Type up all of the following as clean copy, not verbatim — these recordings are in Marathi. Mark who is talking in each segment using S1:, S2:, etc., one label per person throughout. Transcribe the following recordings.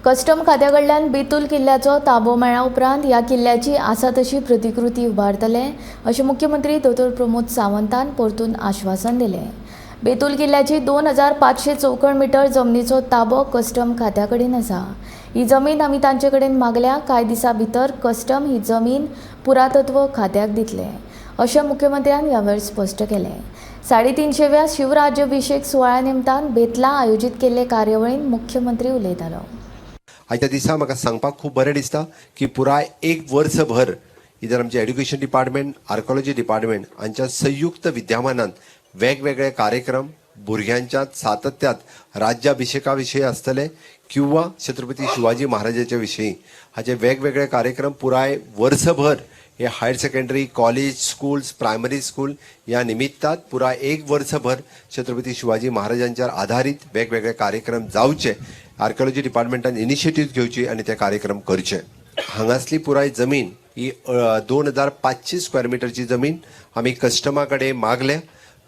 S1: कस्टम खात्याकडल्यान बेतूल किल्ल्याचो ताबो मेळ्ळा उपरांत ह्या किल्ल्याची आसा तशी प्रतिकृती उबारतले अशें मुख्यमंत्री दोतोर प्रमोद सावंतान परतून आश्वासन दिलें। बेतूल किल्ल्याची 2500 चौखण मीटर जमनीचो ताबो कस्टम खात्या कडेन आसा। ही जमीन आमी तांचे कडेन मागल्या। कांय दिसां भितर कस्टम ही जमीन पुरातत्व खात्याक दितले अशें मुख्यमंत्र्यान ह्या वेळार स्पश्ट केलें। 350व्या शिवराज्याभिषेक सुवाळ्या निमतान बेतला आयोजीत केल्ले कार्यावळींत मुख्यमंत्री उलयतालो।
S2: आजच्या दिसा म्हाका सांगपाक खूब बरें दिसता की पुराय एक वर्सभर इधर आमचे एड्युकेशन डिपार्टमेंट, आर्कोलॉजी डिपार्टमेंट हांच्या संयुक्त विद्यमानान वेगवेगळे कार्यक्रम भुरग्यांच्या सातत्यात राज्याभिषेका विशीं आसतले किंवा छत्रपती शिवाजी महाराजांच्या विशीं हाचे वेगवेगळे कार्यक्रम पुराय वर्सभर हे higher secondary, college, schools, primary school या निमित्तात पुराय एक वर्सभर छत्रपती शिवाजी महाराजांच्या आधारित वेगवेगळे कार्यक्रम जावचे, आर्किओलॉजी डिपार्टमेंटान इनिशिएटिव्ह घेवची आणि ते कार्यक्रम करचे। हांगासली पुराय जमीन ही 2500 स्क्वेअर मीटरची जमीन आमी कस्टमा कडेन मागल्या।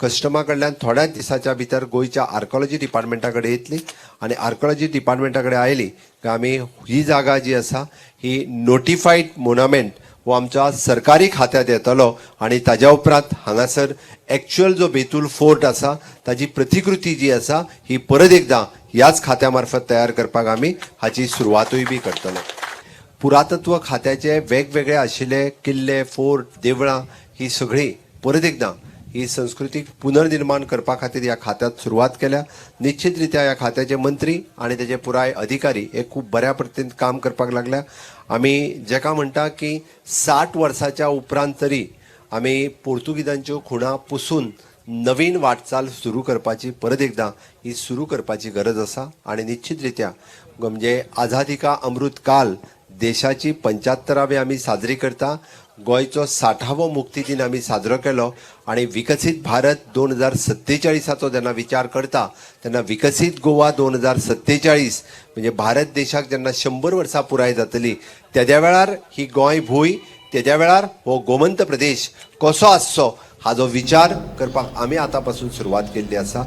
S2: कस्टमा कडल्यान थोड्याच दिसाच्या भितर गोयच्या आर्किओलॉजी डिपार्टमेंटा कडेन येतली आणि आर्किओलॉजी डिपार्टमेंटा कडेन आयली की आमी ही जागा जी आसा ही नोटिफाईड मोन्युमेंट वो आमच्या सरकारी खात्यात येतलो आणि ताज्या उपरांत हांगासर एक्चुअल जो बेतूल फोर्ट आसा ताजी प्रतिकृती जी आसा ही परत एकदा ह्याच खात्या मार्फत तयार करपाक आमी हाची सुरवातूय बी करतलो। पुरातत्व खात्याचे वेगवेगळे आशिल्ले किल्ले, फोर्ट, देवळां ही सगळी परत एकदा ही संस्कृतीक पुनर्निर्माण करपा खातीर ह्या खात्यात सुरवात केल्या। निश्चितरित्या ह्या खात्याचे मंत्री आणि त्याचे पुराय अधिकारी हे खूप बऱ्या पद्धतीन काम करपाक लागल्या। आमी जेका म्हणटा की 60 वर्साच्या उपरांत तरी आमी पोर्तुगीजांच्यो खुणा पुसून नवीन वाटचाल सुरू करपाची परत एकदा ही सुरू करपाची गरज आसा आणि निश्चितरित्या म्हणजे आझादी का अमृत काल देशाची 75वी आमी साजरी करता। गोयचो 60वो मुक्ती दिन आमी साजरो केलो आणि विकसित भारत 2047चो जेन्ना विचार करता तेन्ना विकसित गोवा 2047 म्हणजे भारत देशाक जेन्ना 100 वर्सां पुराय जातली तेद्या वेळार ही गोंय भूंय, तेद्या वेळार हो गोमंत प्रदेश कसो आसचो हाजो विचार करपाक आमी आतां पासून सुरवात केल्ली आसा।